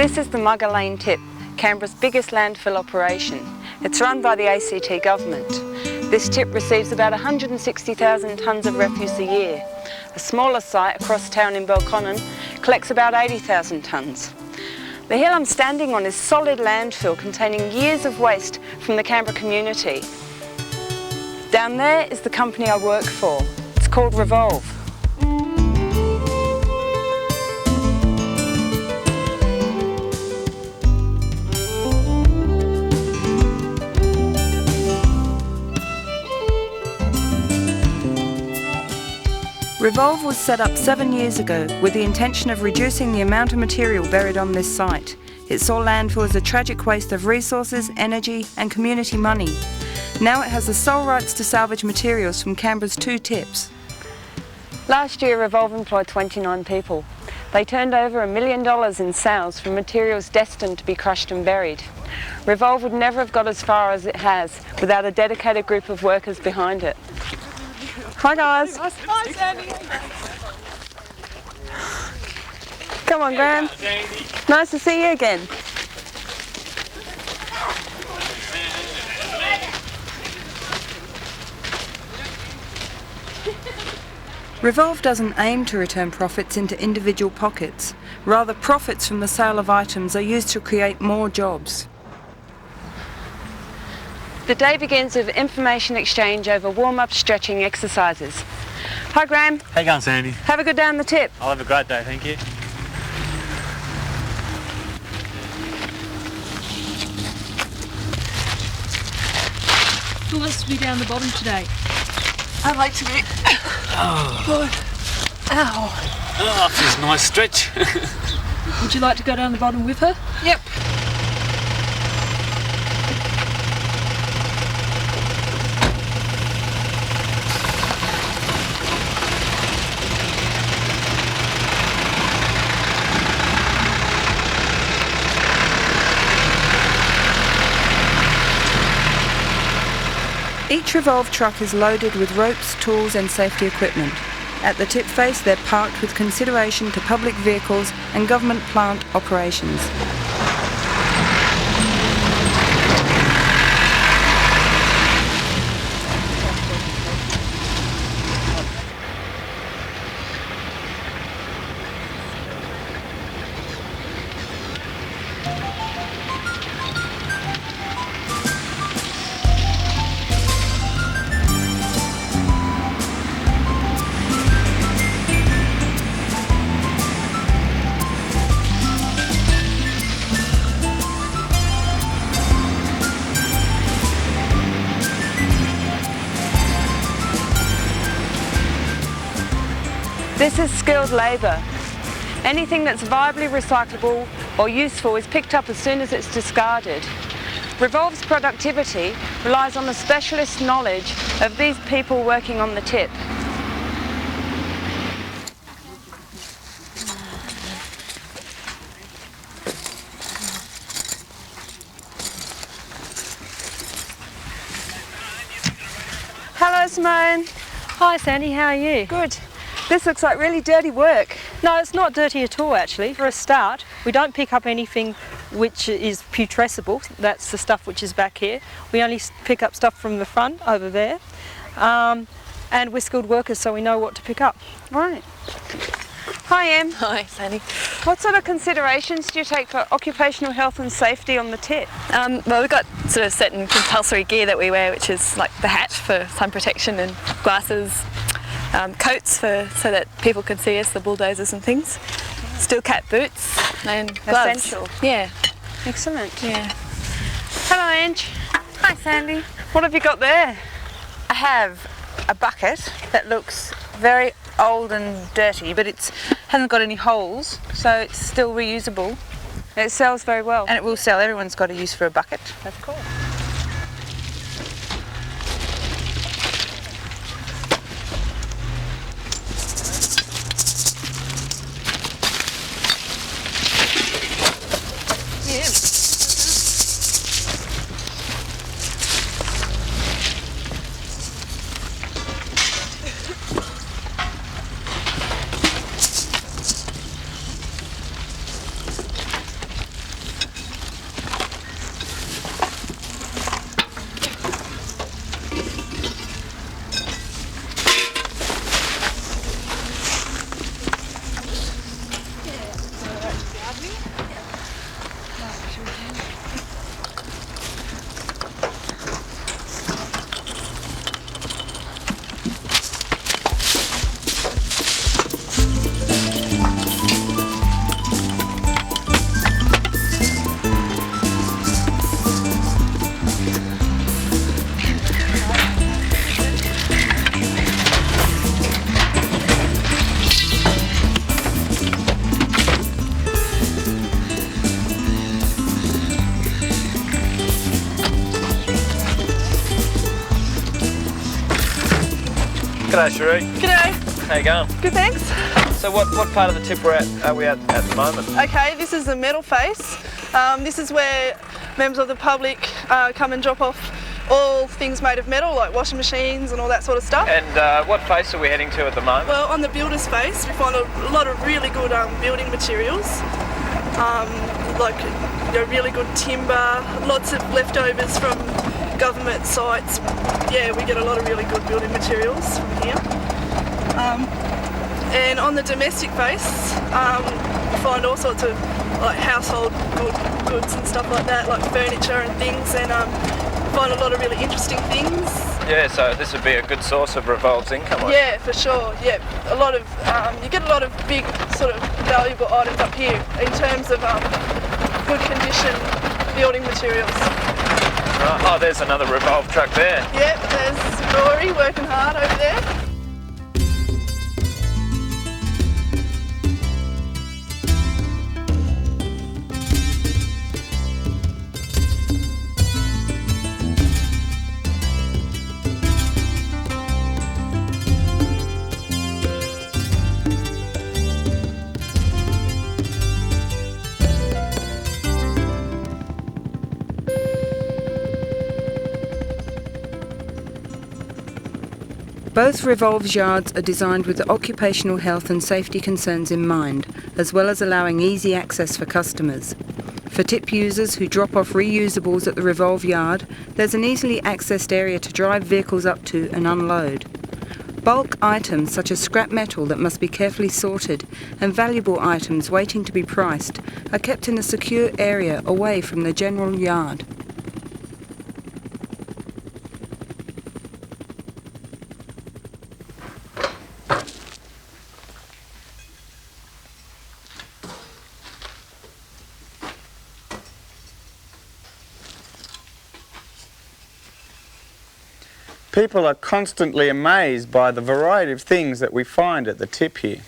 This is the Elaine tip, Canberra's biggest landfill operation. It's run by the ACT government. This tip receives about 160,000 tonnes of refuse a year. A smaller site across town in Belconnen collects about 80,000 tonnes. The hill I'm standing on is solid landfill containing years of waste from the Canberra community. Down there is the company I work for. It's called Revolve. Revolve was set up 7 years ago with the intention of reducing the amount of material buried on this site. It saw landfill as a tragic waste of resources, energy and community money. Now it has the sole rights to salvage materials from Canberra's 2 tips. Last year Revolve employed 29 people. They turned over $1 million in sales from materials destined to be crushed and buried. Revolve would never have got as far as it has without a dedicated group of workers behind it. Hi guys. Hi Sandie. Come on Graham. Nice to see you again. Revolve doesn't aim to return profits into individual pockets. Rather, profits from the sale of items are used to create more jobs. The day begins with information exchange over warm-up stretching exercises. Hi Graham. How you going, Sandie? Have a good day on the tip. I'll have a great day, thank you. Who wants to be down the bottom today? I'd like to be. Oh, Ow. oh feels a nice stretch. Would you like to go down the bottom with her? Yep. Each Revolve truck is loaded with ropes, tools and safety equipment. At the tip face they're parked with consideration to public vehicles and government plant operations. This is skilled labour. Anything that's viably recyclable or useful is picked up as soon as it's discarded. Revolve's productivity relies on the specialist knowledge of these people working on the tip. Hello Simone. Hi Sandie, how are you? Good. This looks like really dirty work. No, it's not dirty at all actually. For a start, we don't pick up anything which is putrescible. That's the stuff which is back here. We only pick up stuff from the front over there. And we're skilled workers, so we know what to pick up. Right. Hi Em. Hi Sandie. What sort of considerations do you take for occupational health and safety on the tip? Well, we've got sort of certain compulsory gear that we wear, which is like the hat for sun protection and glasses, coats so that people can see us, the bulldozers and things, steel cap boots and gloves. Essential. Yeah. Excellent. Yeah. Hello Ange. Hi Sandie. What have you got there? I have a bucket that looks very old and dirty, but it hasn't got any holes, so it's still reusable. It sells very well. And it will sell. Everyone's got a use for a bucket. Of course. G'day, Srejic. G'day. How you going? Good, thanks. So what part of the tip are we at the moment? Okay, this is the metal face. This is where members of the public come and drop off all things made of metal, like washing machines and all that sort of stuff. And what face are we heading to at the moment? Well, on the builder's face, we find a lot of really good building materials, like really good timber, lots of leftovers from government sites. Yeah, we get a lot of really good building materials from here. And on the domestic face, we find all sorts of like household goods and stuff like that, like furniture and things, and find a lot of really interesting things. Yeah, so this would be a good source of Revolve's income. Yeah, for sure. Yeah, a lot of you get a lot of big sort of valuable items up here in terms of good condition building materials. Right. Oh, there's another Revolve truck there. Yep, there's Rory working hard over there. Both Revolve's yards are designed with the occupational health and safety concerns in mind, as well as allowing easy access for customers. For tip users who drop off reusables at the Revolve yard, there's an easily accessed area to drive vehicles up to and unload. Bulk items such as scrap metal that must be carefully sorted and valuable items waiting to be priced are kept in a secure area away from the general yard. People are constantly amazed by the variety of things that we find at the tip here.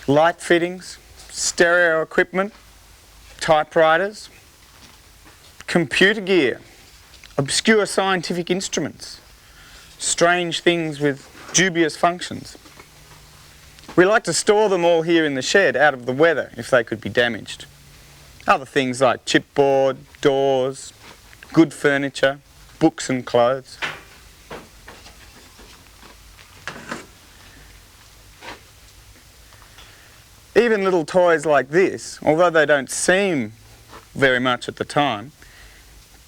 Light fittings, stereo equipment, typewriters, computer gear, obscure scientific instruments, strange things with dubious functions. We like to store them all here in the shed out of the weather if they could be damaged. Other things like chipboard, doors, good furniture, books and clothes. Even little toys like this, although they don't seem very much at the time,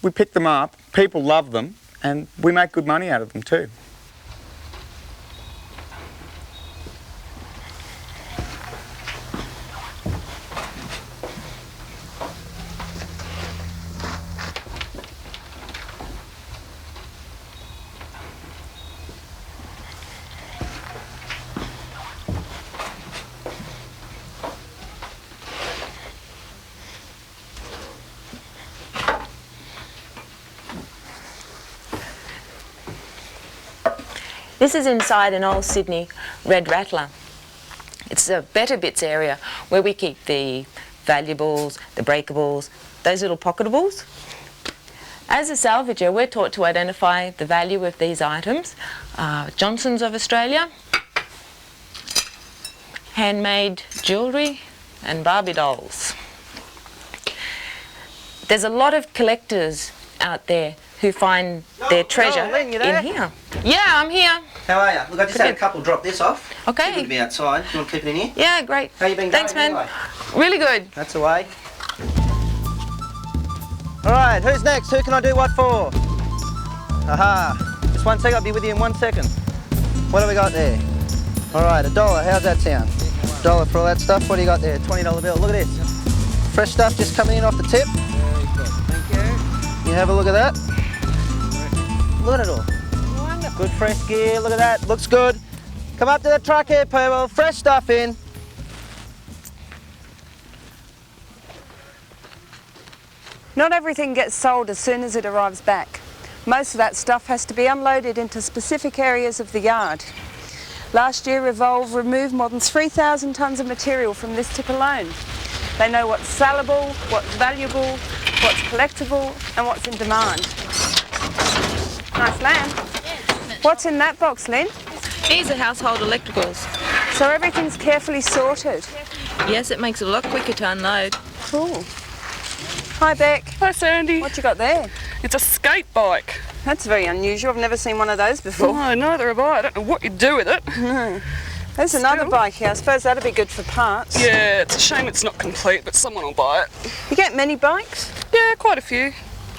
we pick them up, people love them, and we make good money out of them too. This is inside an old Sydney red rattler. It's a better bits area where we keep the valuables, the breakables, those little pocketables. As a salvager, we're taught to identify the value of these items. Johnson's of Australia, handmade jewellery and Barbie dolls. There's a lot of collectors out there who find their treasure Elaine, you there? in here. Yeah, I'm here. How are you? Look, I just had a couple drop this off. Okay. It's good to be outside. You want to keep it in here? Yeah, great. How you been Thanks, going man. anyway? Really good. That's the way. All right, who's next? Who can I do what for? Aha. Just 1 second, I'll be with you in 1 second. What do we got there? All right, $1. How's that sound? $1 for all that stuff. What do you got there? $20 bill. Look at this. Fresh stuff just coming in off the tip. Very good. Thank you. You have a look at that. Look at it all. Good fresh gear, look at that, looks good. Come up to the truck here, people, fresh stuff in. Not everything gets sold as soon as it arrives back. Most of that stuff has to be unloaded into specific areas of the yard. Last year, Revolve removed more than 3,000 tonnes of material from this tip alone. They know what's sellable, what's valuable, what's collectible, and what's in demand. Nice lamb. What's in that box, Lynn? These are household electricals. So everything's carefully sorted. Yes, it makes it a lot quicker to unload. Cool. Hi, Beck. Hi, Sandy. What you got there? It's a skate bike. That's very unusual. I've never seen one of those before. No, neither have I. I don't know what you do with it. No. There's another bike here. I suppose that'd be good for parts. Yeah, it's a shame it's not complete, but someone will buy it. You get many bikes? Yeah, quite a few.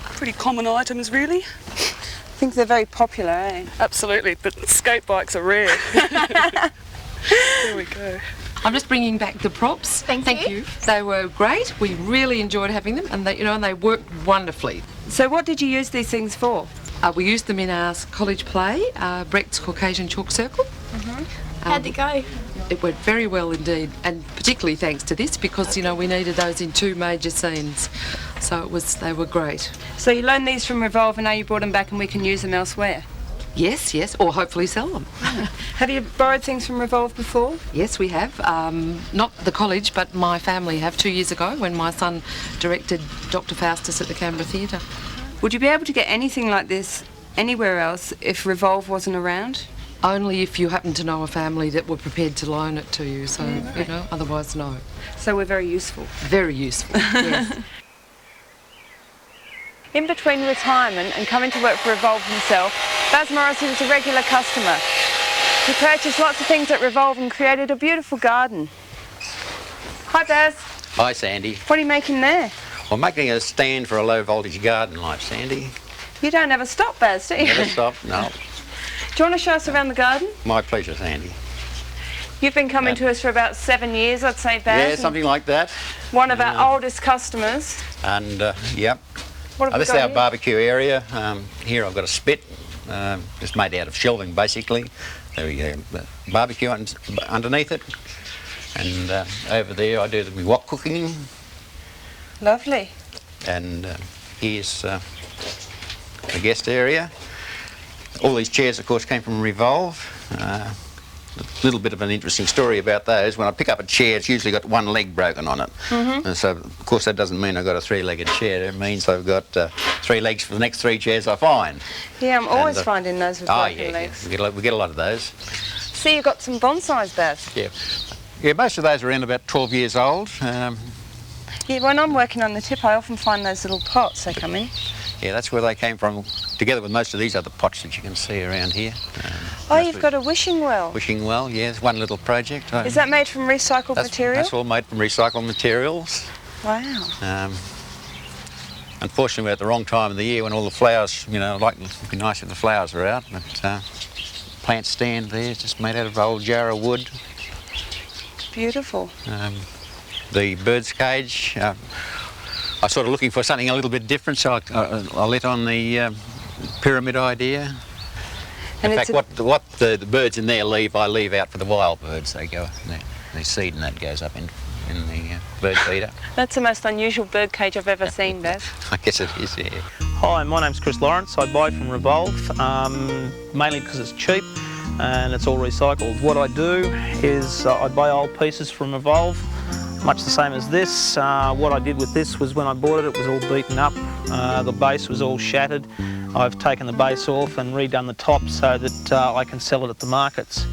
Pretty common items, really. I think they're very popular, eh? Absolutely, but skate bikes are rare. There we go. I'm just bringing back the props. Thank you. They were great. We really enjoyed having them, and they worked wonderfully. So what did you use these things for? We used them in our college play, Brecht's Caucasian Chalk Circle. How'd it go? It went very well indeed, and particularly thanks to this, because we needed those in 2 major scenes. So they were great. So you loaned these from Revolve and now you brought them back and we can use them elsewhere? Yes, or hopefully sell them. Have you borrowed things from Revolve before? Yes, we have. Not the college, but my family have 2 years ago when my son directed Dr. Faustus at the Canberra Theatre. Would you be able to get anything like this anywhere else if Revolve wasn't around? Only if you happen to know a family that were prepared to loan it to you, so, otherwise no. So we're very useful? Very useful, yes. In between retirement and coming to work for Revolve himself, Baz Morrissey was a regular customer. He purchased lots of things at Revolve and created a beautiful garden. Hi, Baz. Hi, Sandy. What are you making there? I'm making a stand for a low voltage garden light, Sandy. You don't ever stop, Baz, do you? Never stop, no. Do you want to show us around the garden? My pleasure, Sandy. You've been coming to us for about 7 years, I'd say, Baz. Yeah, something like that. One of our oldest customers. And, yep. What have we This is got our here? barbecue area. Here I've got a spit, just made out of shelving, basically. There we go. Barbecue underneath it. And over there I do the wok cooking. Lovely. And here's the guest area. All these chairs, of course, came from Revolve. A little bit of an interesting story about those. When I pick up a chair, it's usually got one leg broken on it. And so, of course, that doesn't mean I've got a 3-legged chair. It means I've got 3 legs for the next 3 chairs I find. Yeah, I'm always finding those with broken yeah, legs. yeah. We get a lot of those. See, you've got some bonsais, Baz. Yeah, most of those are around about 12 years old. Yeah, when I'm working on the tip, I often find those little pots they come in. Yeah, that's where they came from, together with most of these other pots that you can see around here. Oh, you've got a wishing well. Wishing well, yeah, it's one little project. Is that made from recycled material? That's all made from recycled materials. Wow. Unfortunately, we're at the wrong time of the year when all the flowers, it'd be nice if the flowers are out, but plant stand there, it's just made out of old jar of wood. Beautiful. The bird's cage, I was sort of looking for something a little bit different, so I let on the pyramid idea. In fact, what the birds in there leave, I leave out for the wild birds. They go, the seed and that goes up in the bird feeder. That's the most unusual bird cage I've ever seen, Baz. I guess it is, yeah. Hi, my name's Chris Lawrence. I buy from Revolve, mainly because it's cheap and it's all recycled. What I do is I buy old pieces from Revolve, much the same as this. What I did with this was when I bought it, it was all beaten up. The base was all shattered. I've taken the base off and redone the top so that I can sell it at the markets.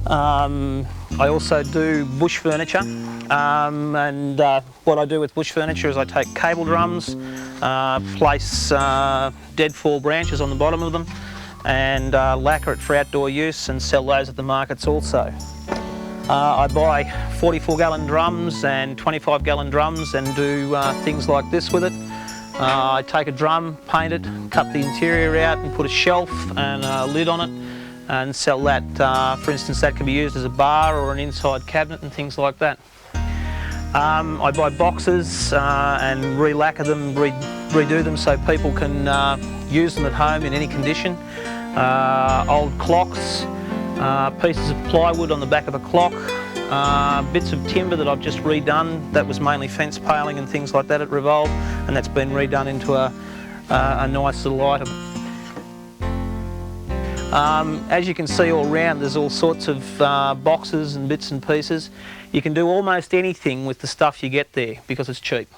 I also do bush furniture, and what I do with bush furniture is I take cable drums, place dead fall branches on the bottom of them, and lacquer it for outdoor use and sell those at the markets also. I buy 44-gallon drums and 25-gallon drums and do things like this with it. I take a drum, paint it, cut the interior out and put a shelf and a lid on it and sell that. For instance, that can be used as a bar or an inside cabinet and things like that. I buy boxes and re-lacquer them, redo them so people can use them at home in any condition. Old clocks, pieces of plywood on the back of a clock, bits of timber that I've just redone. That was mainly fence paling and things like that at Revolve, and that's been redone into a nice little item. As you can see all round, there's all sorts of boxes and bits and pieces. You can do almost anything with the stuff you get there because it's cheap.